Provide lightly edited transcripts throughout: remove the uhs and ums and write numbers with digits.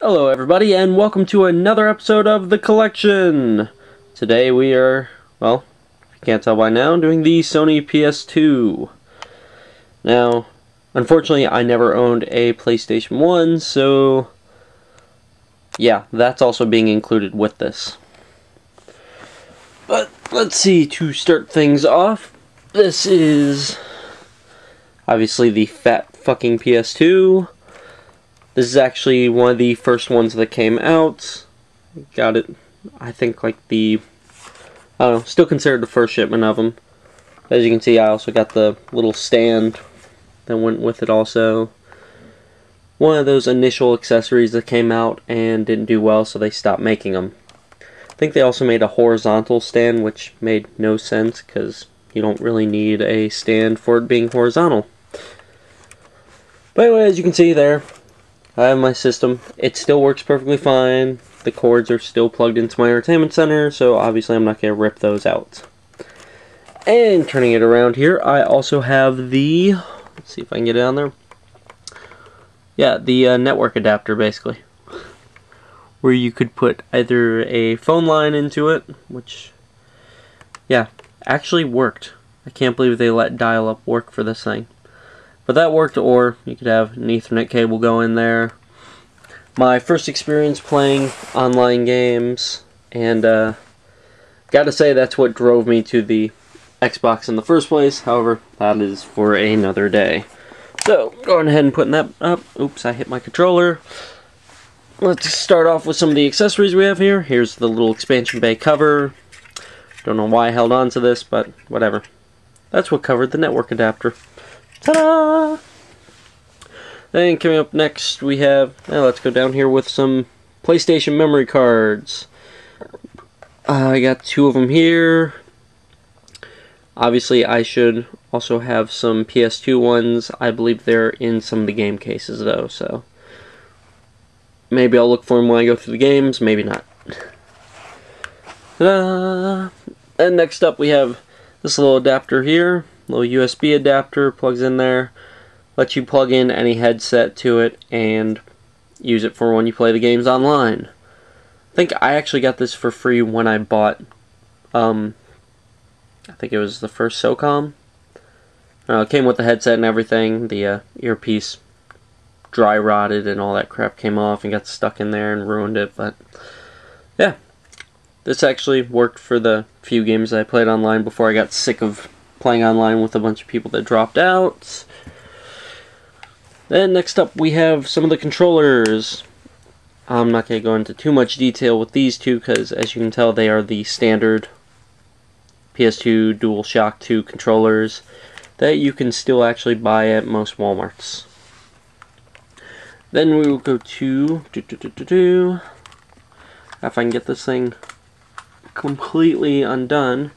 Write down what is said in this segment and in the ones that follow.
Hello everybody, and welcome to another episode of The Collection! Today we are, well, if you can't tell by now, doing the Sony PS2. Now, unfortunately I never owned a PlayStation 1, so yeah, that's also being included with this. But let's see, to start things off, this is obviously the fat fucking PS2. This is actually one of the first ones that came out. Got it, I think, like the, I don't know, still considered the first shipment of them. As you can see, I also got the little stand that went with it also. One of those initial accessories that came out and didn't do well, so they stopped making them. I think they also made a horizontal stand, which made no sense, because you don't really need a stand for it being horizontal. But anyway, as you can see there, I have my system. It still works perfectly fine. The cords are still plugged into my entertainment center, so obviously I'm not going to rip those out. And turning it around here, I also have the, let's see if I can get it on there. Yeah, the network adapter, basically. Where you could put either a phone line into it, which, yeah, actually worked. I can't believe they let dial-up work for this thing. But that worked, or you could have an Ethernet cable go in there. My first experience playing online games, and gotta say that's what drove me to the Xbox in the first place. However, that is for another day. So, going ahead and putting that up. Oops, I hit my controller. Let's start off with some of the accessories we have here. Here's the little expansion bay cover. Don't know why I held on to this, but whatever. That's what covered the network adapter. Ta-da! Then coming up next we have, let's go down here with some PlayStation memory cards. I got two of them here. Obviously I should also have some PS2 ones. I believe they're in some of the game cases though, so maybe I'll look for them when I go through the games, maybe not. Ta-da! And next up we have this little adapter here. Little USB adapter, plugs in there, lets you plug in any headset to it and use it for when you play the games online. I think I actually got this for free when I bought, I think it was the first SOCOM. It came with the headset and everything. The earpiece dry rotted and all that crap came off and got stuck in there and ruined it, but yeah. This actually worked for the few games I played online before I got sick of playing online with a bunch of people that dropped out. Then next up we have some of the controllers. I'm not going to go into too much detail with these two because as you can tell they are the standard PS2 DualShock 2 controllers that you can still actually buy at most Walmarts. Then we will go to if I can get this thing completely undone.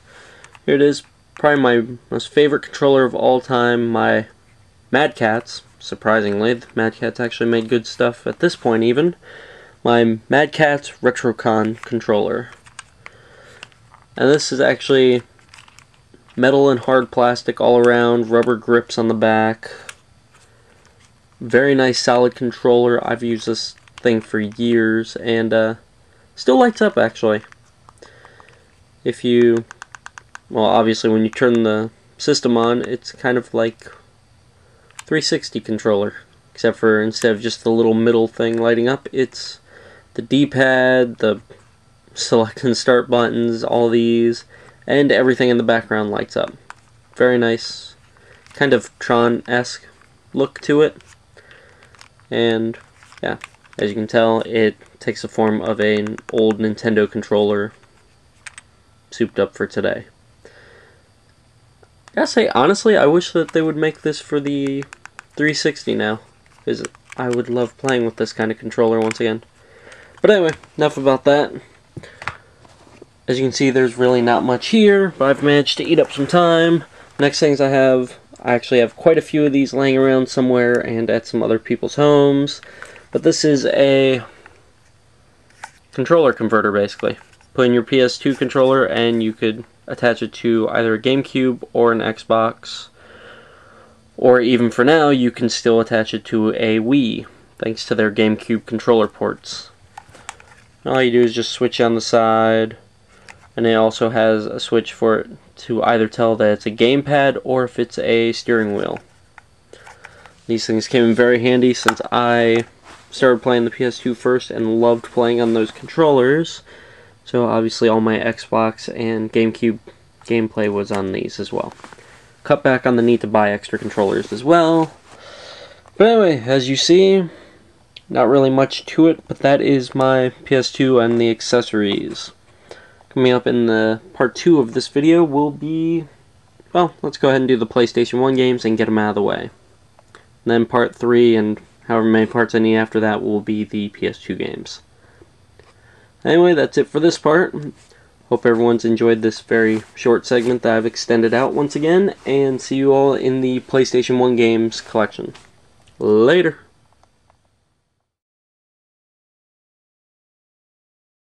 Here it is. Probably my most favorite controller of all time, my Mad Catz. Surprisingly, the Mad Catz actually made good stuff at this point even. My Mad Catz Retrocon controller. And this is actually metal and hard plastic all around, rubber grips on the back. Very nice solid controller. I've used this thing for years and still lights up actually. If you, well, obviously when you turn the system on, it's kind of like 360 controller, except for instead of just the little middle thing lighting up, it's the D-pad, the select and start buttons, all these, and everything in the background lights up. Very nice, kind of Tron-esque look to it. And yeah, as you can tell, it takes the form of an old Nintendo controller souped up for today. I gotta say, honestly, I wish that they would make this for the 360 now, because I would love playing with this kind of controller once again. But anyway, enough about that. As you can see, there's really not much here, but I've managed to eat up some time. Next things I actually have quite a few of these laying around somewhere and at some other people's homes. But this is a controller converter, basically. Put in your PS2 controller and you could attach it to either a GameCube or an Xbox, or even for now you can still attach it to a Wii. thanks to their GameCube controller ports. All you do is just switch on the side, and it also has a switch for it to either tell that it's a gamepad or if it's a steering wheel. These things came in very handy since I started playing the PS2 first and loved playing on those controllers. So obviously all my Xbox and GameCube gameplay was on these as well. Cut back on the need to buy extra controllers as well. But anyway, as you see, not really much to it, but that is my PS2 and the accessories. Coming up in the part 2 of this video will be, well, let's go ahead and do the PlayStation 1 games and get them out of the way. And then part 3 and however many parts I need after that will be the PS2 games. Anyway, that's it for this part. Hope everyone's enjoyed this very short segment that I've extended out once again, and see you all in the PlayStation 1 games collection. Later!